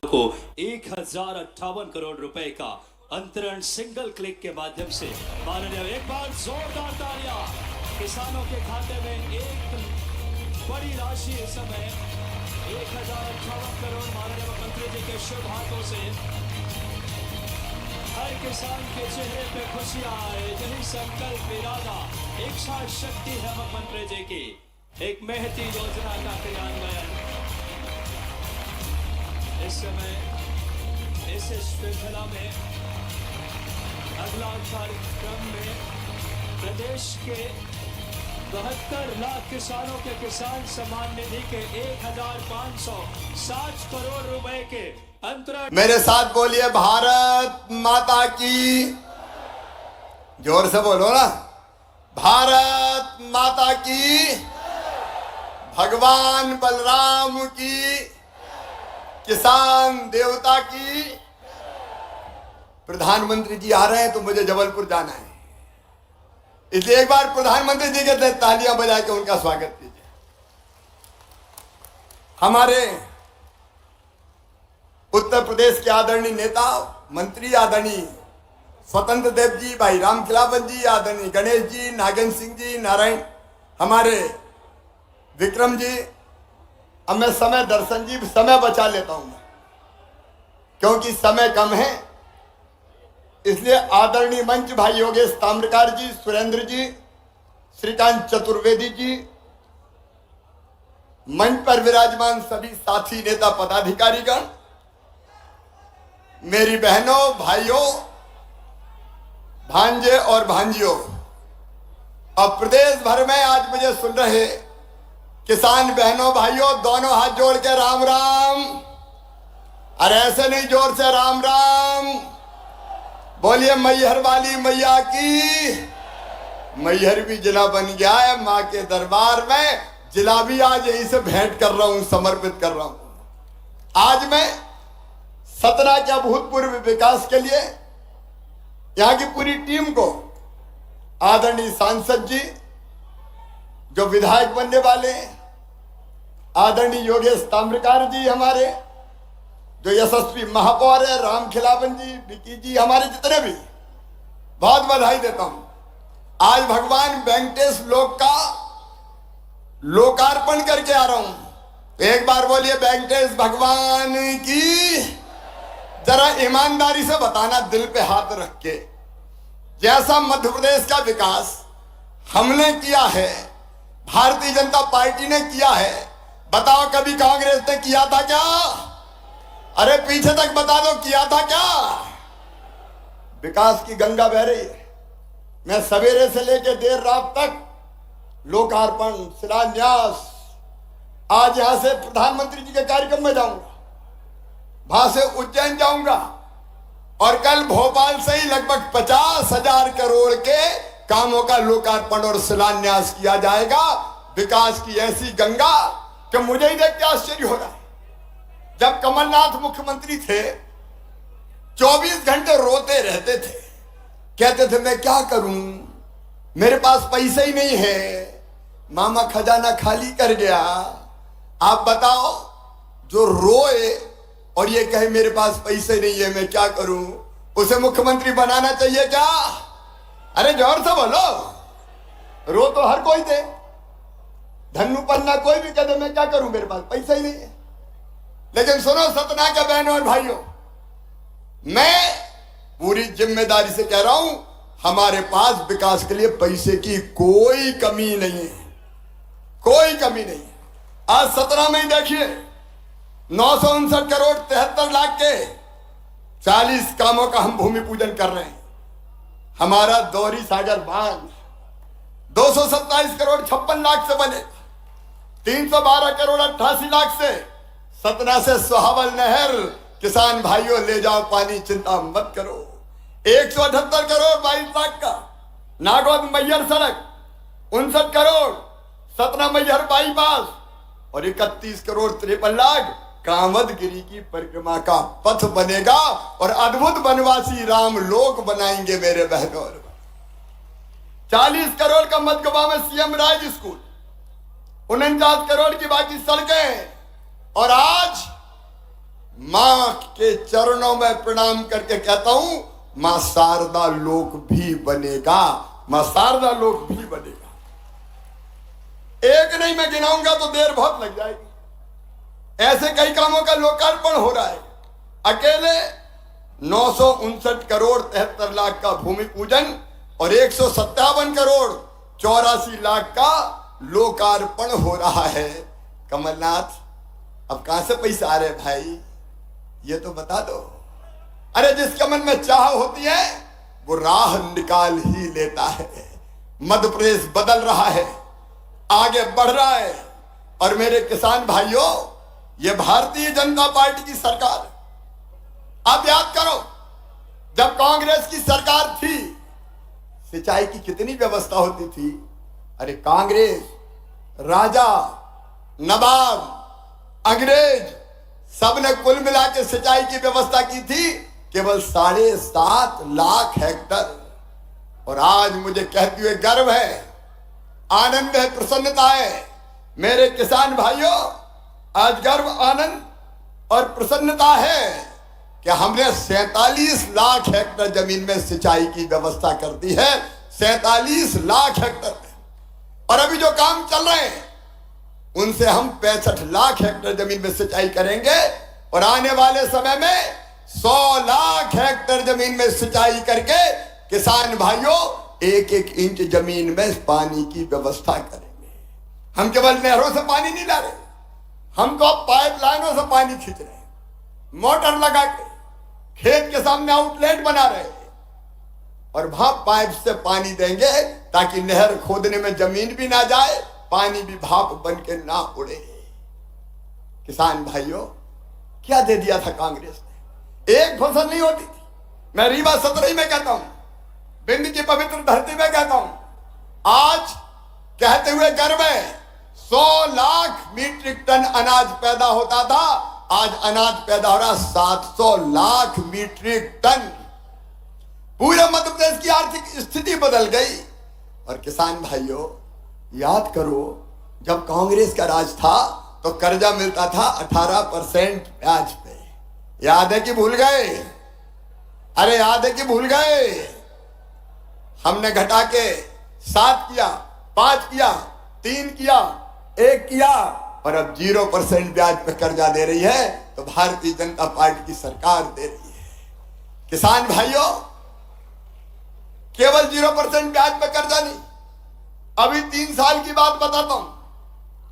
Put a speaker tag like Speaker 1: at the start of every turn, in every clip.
Speaker 1: को 1058 करोड़ रुपए का अंतरण सिंगल क्लिक के माध्यम से माननीय, एक बार जोरदार तालियां। किसानों के खाते में एक बड़ी राशि इस समय 1058 करोड़ माननीय मुख्यमंत्री जी के शुभ हाथों से हर किसान के चेहरे पे खुशियां आए। यही संकल्प, इरादा, इच्छा शक्ति है मुख्यमंत्री जी की। एक महती योजना का क्रियान्वयन इस समय इस श्रृंखला में अगला कार्यक्रम में प्रदेश के 72 लाख किसानों के किसान सम्मान निधि के 1560 करोड़ रुपए के अंतरण।
Speaker 2: मेरे साथ बोलिए, भारत माता की, जोर से बोलो ना, भारत माता की, भगवान बलराम की, किसान देवता की। प्रधानमंत्री जी आ रहे हैं तो मुझे जबलपुर जाना है, इसलिए एक बार प्रधानमंत्री जी के लिए तालियां बजा के उनका स्वागत कीजिए। हमारे उत्तर प्रदेश के आदरणीय नेता मंत्री आदरणीय स्वतंत्र देव जी, भाई राम खिलावन जी, आदरणीय गणेश जी, नागेंद्र सिंह जी, नारायण, हमारे विक्रम जी। अब मैं समय दर्शन जी समय बचा लेता हूं क्योंकि समय कम है, इसलिए आदरणीय मंच भाई योगेश ताम्रकार जी, सुरेंद्र जी, श्रीकांत चतुर्वेदी जी, मंच पर विराजमान सभी साथी नेता पदाधिकारीगण, मेरी बहनों भाइयों भांजे और भांजियों, अब प्रदेश भर में आज मुझे सुन रहे किसान बहनों भाइयों, दोनों हाथ जोड़ के राम राम। अरे ऐसे नहीं, जोर से राम राम बोलिए। मैहर वाली मैया की। मैहर भी जिला बन गया है मां के दरबार में। जिला भी आज यहीं से भेंट कर रहा हूं, समर्पित कर रहा हूं। आज मैं सतना के अभूतपूर्व विकास के लिए यहां की पूरी टीम को, आदरणीय सांसद जी जो विधायक बनने वाले हैं, आदरणीय योगेश ताम्रकार जी हमारे जो यशस्वी महापौर है, राम खिलावन जी, विकी जी, हमारे जितने भी, बहुत बधाई देता हूं। आज भगवान वेंकटेश लोक का लोकार्पण करके आ रहा हूं। एक बार बोलिए वेंकटेश भगवान की। जरा ईमानदारी से बताना, दिल पे हाथ रख के, जैसा मध्य प्रदेश का विकास हमने किया है, भारतीय जनता पार्टी ने किया है, बताओ कभी कांग्रेस ने किया था क्या? अरे पीछे तक बता दो, किया था क्या? विकास की गंगा बह रही है। मैं सवेरे से लेकर देर रात तक लोकार्पण, शिलान्यास, आज यहां से प्रधानमंत्री जी के कार्यक्रम में जाऊंगा, वहां से उज्जैन जाऊंगा और कल भोपाल से ही लगभग 50,000 करोड़ के कामों का लोकार्पण और शिलान्यास किया जाएगा। विकास की ऐसी गंगा कि मुझे ही देख के आश्चर्य हो रहा है। जब कमलनाथ मुख्यमंत्री थे 24 घंटे रोते रहते थे, कहते थे मैं क्या करूं, मेरे पास पैसे ही नहीं है, मामा खजाना खाली कर गया। आप बताओ, जो रोए और ये कहे मेरे पास पैसे नहीं है, मैं क्या करूं, उसे मुख्यमंत्री बनाना चाहिए क्या? अरे जोर से बोलो। रो तो हर कोई दे, धन्नू पन्ना कोई भी कह दे मैं क्या करूं, मेरे पास पैसा ही नहीं है। लेकिन सुनो सतना के बहनों और भाइयों, मैं पूरी जिम्मेदारी से कह रहा हूं, हमारे पास विकास के लिए पैसे की कोई कमी नहीं है, कोई कमी नहीं है। आज सतना में ही देखिए 959 करोड़ 73 लाख के 40 कामों का हम भूमि पूजन कर रहे हैं। हमारा दोहरी सागर बांध 227 करोड़ 56 लाख से बने, 312 करोड़ 88 लाख से सतना से सुहावल नहर। किसान भाइयों ले जाओ पानी, चिंता मत करो। 178 करोड़ 22 लाख का नागौद मैहर सड़क, 59 करोड़ सतना मैहर बाईपास और 31 करोड़ 53 लाख कामदगिरी की परिक्रमा का पथ बनेगा और अद्भुत वनवासी राम लोक बनाएंगे मेरे बहनों। 40 करोड़ का मधगवा में सीएम राज स्कूल, 49 करोड़ की बाकी सड़कें, और आज मां के चरणों में प्रणाम करके कहता हूं, मां शारदा लोक भी बनेगा, मां शारदा लोक भी बनेगा। एक नहीं मैं गिनाऊंगा तो देर बहुत लग जाएगी। ऐसे कई कामों का लोकार्पण हो रहा है। अकेले 959 करोड़ 73 लाख का भूमि पूजन और 157 करोड़ 84 लाख का लोकार्पण हो रहा है। कमलनाथ, अब कहां से पैसा आ रहे भाई, ये तो बता दो। अरे जिसके मन में चाह होती है वो राह निकाल ही लेता है। मध्य प्रदेश बदल रहा है, आगे बढ़ रहा है। और मेरे किसान भाइयों, ये भारतीय जनता पार्टी की सरकार, आप याद करो जब कांग्रेस की सरकार थी, सिंचाई की कितनी व्यवस्था होती थी। अरे कांग्रेस, राजा, नवाब, अंग्रेज सबने कुल मिला के सिंचाई की व्यवस्था की थी केवल 7.5 लाख हेक्टर। और आज मुझे कहते हुए गर्व है, आनंद है, प्रसन्नता है मेरे किसान भाइयों। आज गर्व, आनंद और प्रसन्नता है कि हमने 47 लाख हेक्टर जमीन में सिंचाई की व्यवस्था कर दी है। 47 लाख हेक्टर में। और अभी जो काम चल रहे हैं उनसे हम 65 लाख हेक्टर जमीन में सिंचाई करेंगे। और आने वाले समय में 100 लाख हेक्टर जमीन में सिंचाई करके किसान भाइयों 1-1 इंच जमीन में पानी की व्यवस्था करेंगे। हम केवल नहरों से पानी नहीं ला रहे, हम तो अब पाइपलाइनों से पानी खींच रहे हैं, मोटर लगा के खेत के सामने आउटलेट बना रहे हैं और भाप पाइप से पानी देंगे ताकि नहर खोदने में जमीन भी ना जाए, पानी भी भाप बन के ना उड़े। किसान भाइयों, क्या दे दिया था कांग्रेस ने? एक फसल नहीं होती थी। मैं रीवा सतरही में कहता हूं, बिंद की पवित्र धरती में कहता हूं, आज कहते हुए गर्व है 100 लाख मीट्रिक टन अनाज पैदा होता था, आज अनाज पैदा हो रहा 700 लाख मीट्रिक टन। पूरे मध्य प्रदेश की आर्थिक स्थिति बदल गई। और किसान भाइयों, याद करो जब कांग्रेस का राज था तो कर्जा मिलता था 18% ब्याज पे। याद है कि भूल गए? अरे याद है कि भूल गए? हमने घटा के 7 किया, 5 किया, 3 किया, 1 किया और अब 0% ब्याज पे कर्जा दे रही है। तो भारतीय जनता पार्टी की सरकार दे रही है। किसान भाइयों, केवल 0% ब्याज पे कर्जा नहीं, अभी 3 साल की बात बताता हूं।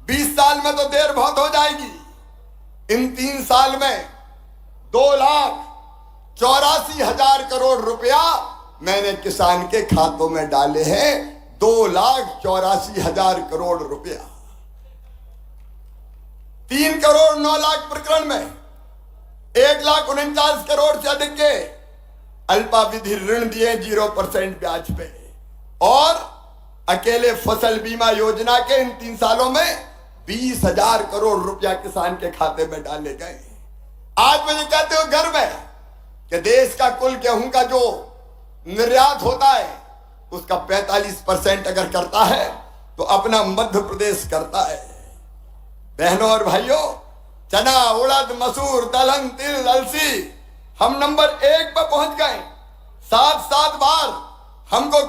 Speaker 2: 20 साल में तो देर बहुत हो जाएगी। इन 3 साल में 2,84,000 करोड़ रुपया मैंने किसान के खातों में डाले हैं। 2,84,000 करोड़ रुपया। 3 करोड़ 9 लाख प्रकरण में 1,49 करोड़ से अधिक के अल्पावधि ऋण दिए 0% ब्याज पे। और अकेले फसल बीमा योजना के इन 3 सालों में 20,000 करोड़ रुपया किसान के खाते में डाले गए। आज मुझे कहते हो गर्व है कि देश का कुल गेहूं का जो निर्यात होता है उसका 45% अगर करता है तो अपना मध्य प्रदेश करता है। बहनों और भाइयों, चना, उड़द, मसूर, दलहन, तिल, अलसी हम नंबर 1 पर पहुंच गए। 7 बार हमको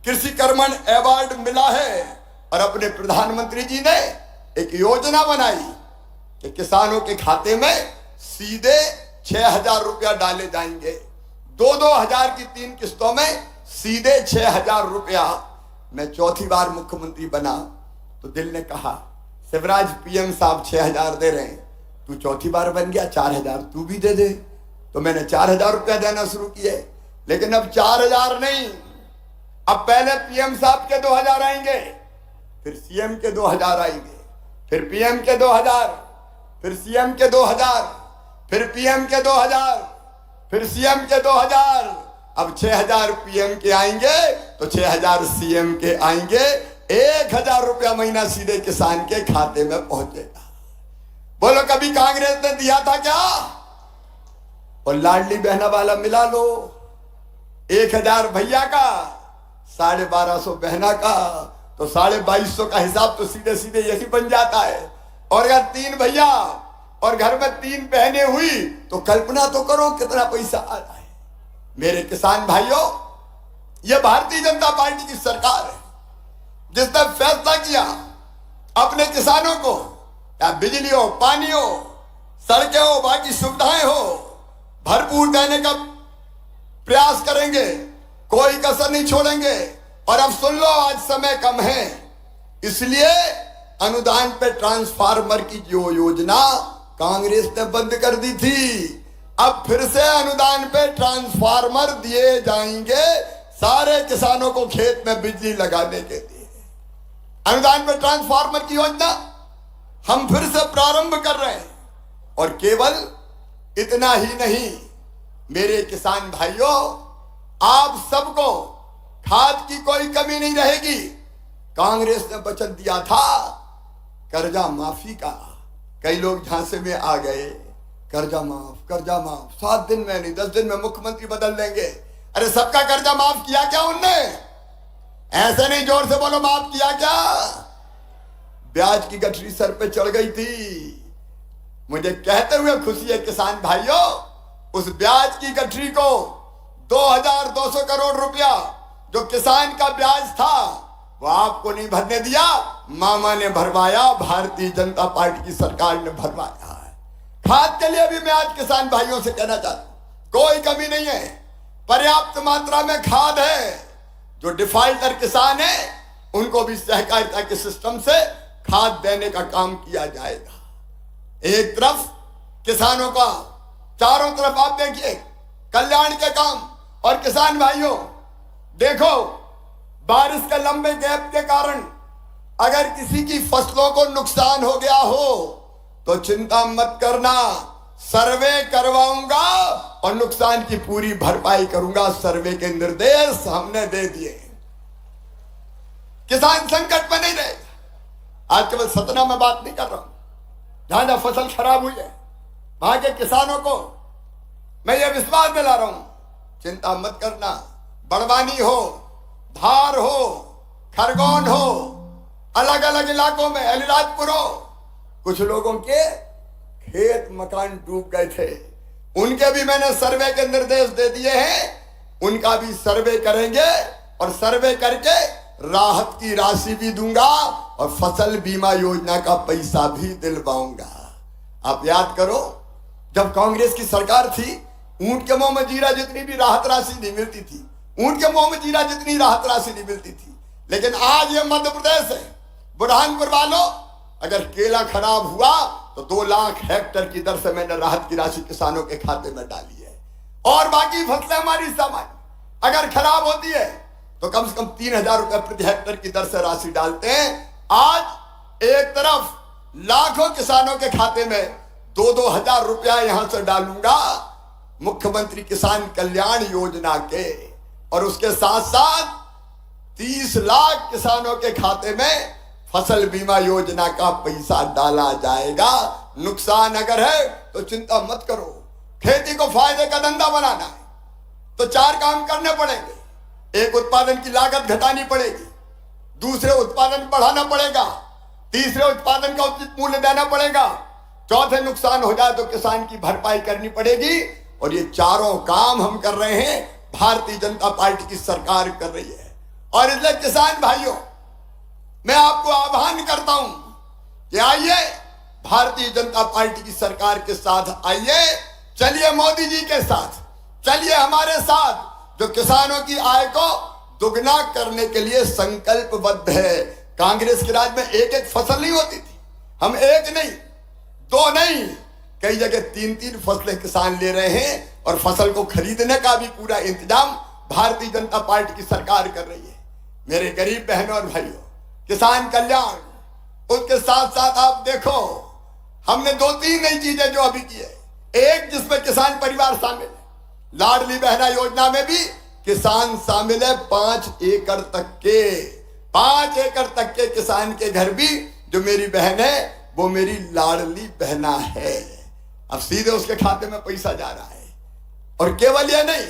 Speaker 2: कृषि कर्मण अवार्ड मिला है। और अपने प्रधानमंत्री जी ने एक योजना बनाई कि किसानों के खाते में सीधे 6,000 रुपया डाले जाएंगे। 2-2 हजार की 3 किस्तों में सीधे 6,000 रुपया। मैं 4थी बार मुख्यमंत्री बना तो दिल ने कहा, शिवराज पीएम साहब 6,000 दे रहे हैं, तू 4थी बार बन गया, 4,000 तू भी दे दे। तो मैंने 4,000 रुपया देना शुरू किए। लेकिन अब 4,000 नहीं, अब पहले पीएम साहब के 2,000 आएंगे, फिर सीएम के 2,000 आएंगे, फिर पीएम के 2,000, फिर सीएम के 2,000, फिर पीएम के 2,000, फिर सीएम के 2,000। अब 6,000 पीएम के आएंगे तो 6,000 सीएम के आएंगे। 1,000 रुपया महीना सीधे किसान के खाते में पहुंचेगा। बोलो कभी कांग्रेस ने दिया था क्या? और लाडली बहना वाला मिला लो, 1,000 भैया का, 1,250 बहना का, तो 2,250 का हिसाब तो सीधे सीधे यही बन जाता है। और अगर 3 भैया और घर में 3 बहनें हुई तो कल्पना तो करो कितना पैसा आ रहा है। मेरे किसान भाइयों, यह भारतीय जनता पार्टी की सरकार है जिसने फैसला किया अपने किसानों को या बिजली हो, पानी हो, सड़कें हो, बाकी सुविधाएं हो, भरपूर देने का प्रयास करेंगे, कोई कसर नहीं छोड़ेंगे। और अब सुन लो, आज समय कम है, इसलिए अनुदान पे ट्रांसफार्मर की जो योजना कांग्रेस ने बंद कर दी थी, अब फिर से अनुदान पे ट्रांसफार्मर दिए जाएंगे सारे किसानों को खेत में बिजली लगाने के लिए। अनुदान पे ट्रांसफार्मर की योजना हम फिर से प्रारंभ कर रहे हैं। और केवल इतना ही नहीं, मेरे किसान भाइयों, आप सबको खाद की कोई कमी नहीं रहेगी। कांग्रेस ने वचन दिया था कर्जा माफी का, कई लोग झांसे में आ गए, कर्जा माफ 7 दिन में नहीं 10 दिन में मुख्यमंत्री बदल देंगे। अरे सबका कर्जा माफ किया क्या उनने? ऐसे नहीं, जोर से बोलो, माफ किया क्या? ब्याज की गठरी सर पे चढ़ गई थी। मुझे कहते हुए खुशी है किसान भाइयों, उस ब्याज की गठरी को 2200 करोड़ रुपया जो किसान का ब्याज था वो आपको नहीं भरने दिया, मामा ने भरवाया, भारतीय जनता पार्टी की सरकार ने भरवाया है। खाद के लिए भी मैं आज किसान भाइयों से कहना चाहता हूं, कोई कमी नहीं है, पर्याप्त मात्रा में खाद है। जो डिफाल्टर किसान है उनको भी सहकारिता के सिस्टम से खाद देने का काम किया जाएगा। एक तरफ किसानों का, चारों तरफ आप देखिए कल्याण के काम। और किसान भाइयों देखो, बारिश के लंबे गैप के कारण अगर किसी की फसलों को नुकसान हो गया हो तो चिंता मत करना, सर्वे करवाऊंगा और नुकसान की पूरी भरपाई करूंगा। सर्वे के निर्देश हमने दे दिए, किसान संकट में नहीं रहेगा। आज केवल सतना में बात नहीं कर रहा हूं, जहां जहां फसल खराब हुई है वहां के किसानों को मैं ये विश्वास दिला रहा हूं, चिंता मत करना। बड़वानी हो, धार हो, खरगोन हो, अलग अलग इलाकों में, अलीराजपुर हो, कुछ लोगों के खेत मकान डूब गए थे, उनके भी मैंने सर्वे के निर्देश दे दिए हैं। उनका भी सर्वे करेंगे और सर्वे करके राहत की राशि भी दूंगा और फसल बीमा योजना का पैसा भी दिलवाऊंगा। आप याद करो, जब कांग्रेस की सरकार थी, ऊंट के मुंह में जीरा जितनी भी राहत राशि नहीं मिलती थी, ऊंट के मुंह में जीरा जितनी राहत राशि नहीं मिलती थी। लेकिन आज ये मध्य प्रदेश है, बुरहानपुर वालों, अगर केला खराब हुआ तो 2 लाख हेक्टेयर की दर से मैंने राहत की राशि किसानों के खाते में डाली है। और बाकी फसलें हमारी सामान्य अगर खराब होती है तो कम से कम 3000 रुपए प्रति हेक्टेयर की दर से राशि डालते हैं। आज एक तरफ लाखों किसानों के खाते में 2-2 हजार रुपया यहां से डालूंगा मुख्यमंत्री किसान कल्याण योजना के, और उसके साथ साथ 30 लाख किसानों के खाते में फसल बीमा योजना का पैसा डाला जाएगा। नुकसान अगर है तो चिंता मत करो, खेती को फायदे का धंधा बनाना है तो 4 काम करने पड़ेंगे। एक, उत्पादन की लागत घटानी पड़ेगी, दूसरे उत्पादन बढ़ाना पड़ेगा, तीसरे उत्पादन का उचित मूल्य देना पड़ेगा, चौथे नुकसान हो जाए तो किसान की भरपाई करनी पड़ेगी। और ये चारों काम हम कर रहे हैं, भारतीय जनता पार्टी की सरकार कर रही है। और इसलिए किसान भाइयों, मैं आपको आह्वान करता हूं कि आइए भारतीय जनता पार्टी की सरकार के साथ आइए, चलिए मोदी जी के साथ, चलिए हमारे साथ, जो किसानों की आय को दुगना करने के लिए संकल्पबद्ध है। कांग्रेस के राज में एक फसल नहीं होती थी, हम 1 नहीं 2 नहीं, कई जगह 3-3 फसलें किसान ले रहे हैं और फसल को खरीदने का भी पूरा इंतजाम भारतीय जनता पार्टी की सरकार कर रही है। मेरे गरीब बहनों और भाइयों, किसान कल्याण, उसके साथ साथ आप देखो हमने 2-3 नई चीजें जो अभी की है। एक, जिसमें किसान परिवार शामिल है, लाडली बहना योजना में भी किसान शामिल है। 5 एकड़ तक के किसान के घर भी जो मेरी बहन है वो मेरी लाडली बहना है। अब सीधे उसके खाते में पैसा जा रहा है। और केवल ये नहीं,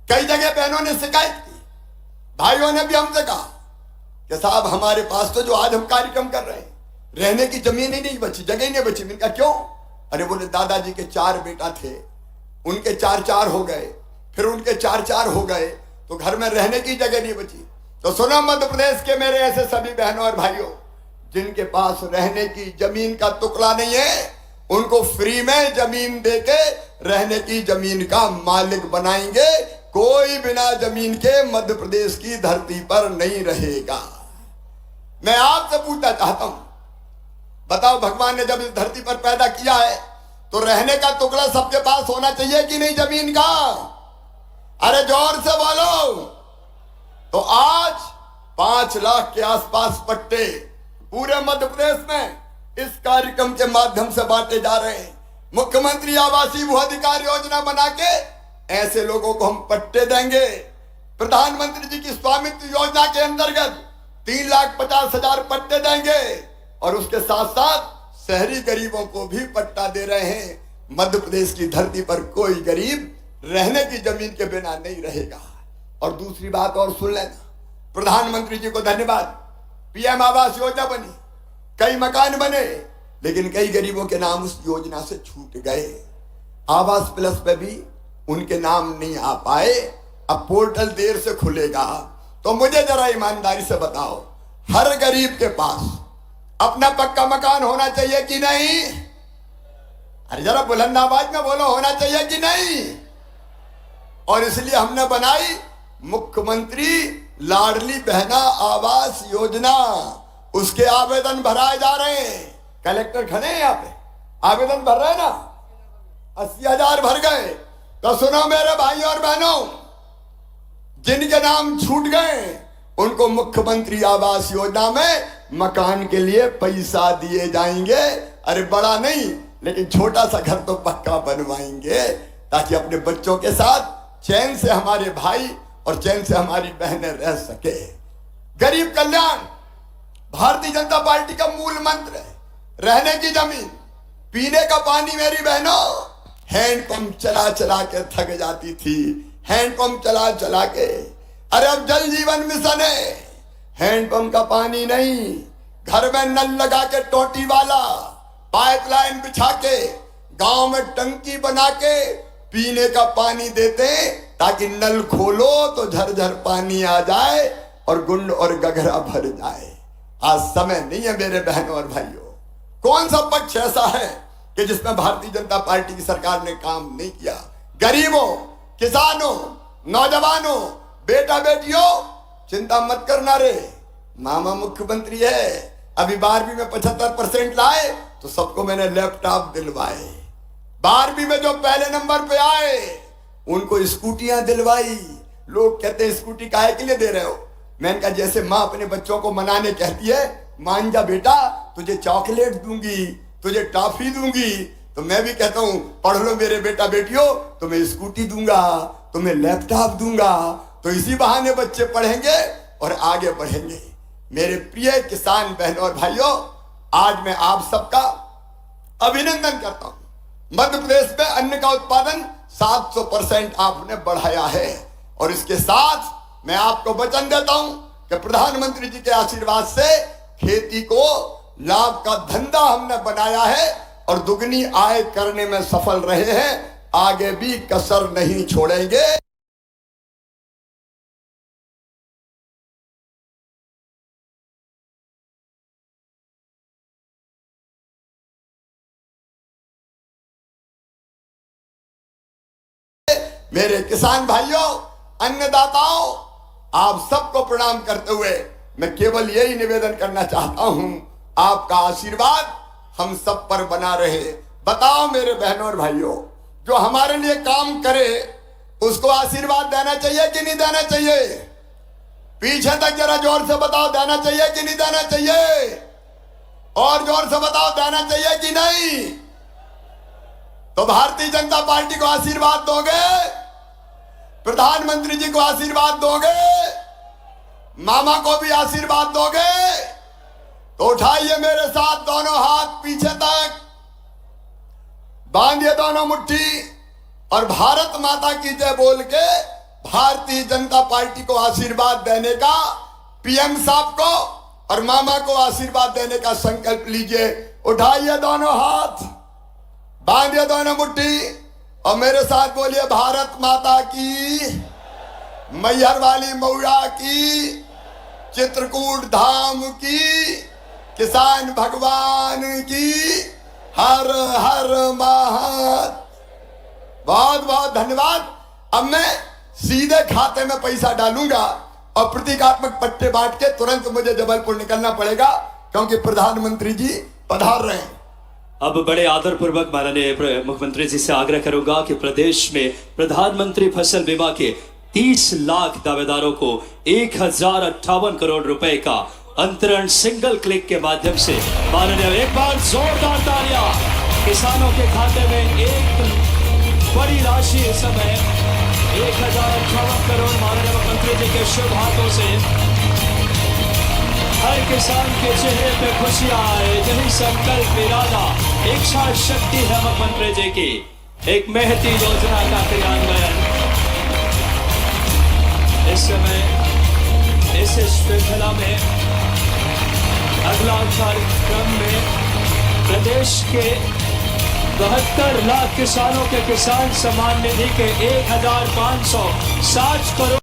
Speaker 2: कई जगह बहनों ने शिकायत की, भाइयों ने भी हमसे कहा कि साहब हमारे पास तो जो आज हम कार्यक्रम कर रहे हैं, रहने की जमीन ही नहीं बची, जगह ही नहीं बची। मैंने कहा क्यों? अरे बोले दादाजी के 4 बेटा थे, उनके 4 हो गए, फिर उनके 4 हो गए, तो घर में रहने की जगह नहीं बची। तो सुनो मध्य प्रदेश के मेरे ऐसे सभी बहनों और भाइयों, जिनके पास रहने की जमीन का टुकड़ा नहीं है, उनको फ्री में जमीन देके रहने की जमीन का मालिक बनाएंगे। कोई बिना जमीन के मध्य प्रदेश की धरती पर नहीं रहेगा। मैं आपसे पूछना चाहता हूं, बताओ भगवान ने जब इस धरती पर पैदा किया है तो रहने का टुकड़ा सबके पास होना चाहिए कि नहीं जमीन का? अरे जोर से बोलो। तो आज 5 लाख के आसपास पट्टे पूरे मध्य प्रदेश में इस कार्यक्रम के माध्यम से बांटे जा रहे हैं। मुख्यमंत्री आवासीय भू अधिकार योजना बना के ऐसे लोगों को हम पट्टे देंगे। प्रधानमंत्री जी की स्वामित्व योजना के अंतर्गत 3,50,000 पट्टे देंगे और उसके साथ साथ शहरी गरीबों को भी पट्टा दे रहे हैं। मध्य प्रदेश की धरती पर कोई गरीब रहने की जमीन के बिना नहीं रहेगा। और दूसरी बात और सुन लेना, प्रधानमंत्री जी को धन्यवाद, पीएम आवास योजना बनी, कई मकान बने, लेकिन कई गरीबों के नाम उस योजना से छूट गए। आवास प्लस पे भी उनके नाम नहीं आ पाए। अब पोर्टल देर से खुलेगा, तो मुझे जरा ईमानदारी से बताओ, हर गरीब के पास अपना पक्का मकान होना चाहिए कि नहीं? अरे जरा बुलंद आवाज में बोलो, होना चाहिए कि नहीं? और इसलिए हमने बनाई मुख्यमंत्री लाडली बहना आवास योजना। उसके आवेदन भराए जा रहे हैं। कलेक्टर खड़े हैं यहाँ पे, आवेदन भर रहे हैं ना, 80,000 भर गए। तो सुनो मेरे भाई और बहनों, जिनके नाम छूट गए उनको मुख्यमंत्री आवास योजना में मकान के लिए पैसा दिए जाएंगे। अरे बड़ा नहीं, लेकिन छोटा सा घर तो पक्का बनवाएंगे, ताकि अपने बच्चों के साथ चैन से हमारे भाई और चैन से हमारी बहनें रह सके। गरीब कल्याण भारतीय जनता पार्टी का मूल मंत्र है। रहने की जमीन, पीने का पानी। मेरी बहनों, हैंडपंप चला चला के थक जाती थी, हैंडपंप चला चला के। अरे अब जल जीवन मिशन है, हैंडपंप का पानी नहीं, घर में नल लगा के टोटी वाला, पाइपलाइन बिछा के, गांव में टंकी बना के पीने का पानी देते, ताकि नल खोलो तो झरझर पानी आ जाए और गुंड और गगरा भर जाए। आज समय नहीं है मेरे बहनों और भाइयों। कौन सा पक्ष ऐसा है कि जिसमें भारतीय जनता पार्टी की सरकार ने काम नहीं किया? गरीबों, किसानों, नौजवानों, बेटा बेटियों, चिंता मत करना रे, मामा मुख्यमंत्री है। अभी 12वीं में 75% लाए तो सबको मैंने लैपटॉप दिलवाए। 12वीं में जो पहले नंबर पे आए उनको स्कूटियां दिलवाई। लोग कहते हैं स्कूटी काहे के लिए दे रहे हो? मैंने कहा जैसे माँ अपने बच्चों को मनाने कहती है, मान जा बेटा, तुझे चॉकलेट दूंगी, तुझे टॉफी दूंगी, तो मैं भी कहता हूं पढ़ लो मेरे बेटा बेटियों, तुम्हें स्कूटी दूंगा, तुम्हें लैपटॉप दूंगा। तो इसी बहाने बच्चे पढ़ेंगे और आगे बढ़ेंगे। मेरे प्रिय किसान बहनों और भाइयों, आज मैं आप सबका अभिनंदन करता हूं। मध्य प्रदेश में अन्न का उत्पादन 700% आपने बढ़ाया है, और इसके साथ मैं आपको वचन देता हूं कि प्रधानमंत्री जी के आशीर्वाद से खेती को लाभ का धंधा हमने बनाया है और दुगनी आय करने में सफल रहे हैं। आगे भी कसर नहीं छोड़ेंगे। मेरे किसान भाइयों, अन्नदाताओं, आप सबको प्रणाम करते हुए मैं केवल यही निवेदन करना चाहता हूं, आपका आशीर्वाद हम सब पर बना रहे। बताओ मेरे बहनों और भाइयों, जो हमारे लिए काम करे उसको आशीर्वाद देना चाहिए कि नहीं देना चाहिए? पीछे तक जरा जोर से बताओ, देना चाहिए कि नहीं देना चाहिए? और जोर से बताओ, देना चाहिए कि नहीं? तो भारतीय जनता पार्टी को आशीर्वाद दोगे? प्रधानमंत्री जी को आशीर्वाद दोगे? मामा को भी आशीर्वाद दोगे? तो उठाइए मेरे साथ दोनों हाथ पीछे तक, बांधिए दोनों मुट्ठी और भारत माता की जय बोल के भारतीय जनता पार्टी को आशीर्वाद देने का, पीएम साहब को और मामा को आशीर्वाद देने का संकल्प लीजिए। उठाइए दोनों हाथ, बांधिए दोनों मुट्ठी और मेरे साथ बोलिए भारत माता की, मैहर वाली मौया की, चित्रकूट धाम की, किसान भगवान की, हर हर महादेव। बहुत बहुत धन्यवाद। अब मैं सीधे खाते में पैसा डालूंगा और प्रतीकात्मक पट्टे बांट के तुरंत मुझे जबलपुर निकलना पड़ेगा, क्योंकि प्रधानमंत्री जी पधार रहे हैं।
Speaker 1: अब बड़े आदर पूर्वक माननीय मुख्यमंत्री जी से आग्रह करूंगा कि प्रदेश में प्रधानमंत्री फसल बीमा के 30 लाख दावेदारों को 1058 करोड़ रुपए का अंतरण सिंगल क्लिक के माध्यम से माननीय, एक बार जोरदार तालियां। किसानों के खाते में एक बड़ी राशि इस समय 1058 करोड़ माननीय मुख्यमंत्री जी के शुभ हाथों से हर किसान के चेहरे पे खुशियां आए। यही संकल्प, इरादा, इच्छा शक्ति है मुख्यमंत्री जी की। एक महती योजना का क्रियान्वयन इस समय इस श्रृंखला में अगला कार्यक्रम में प्रदेश के 72 लाख किसानों के किसान सम्मान निधि के 1560 करोड़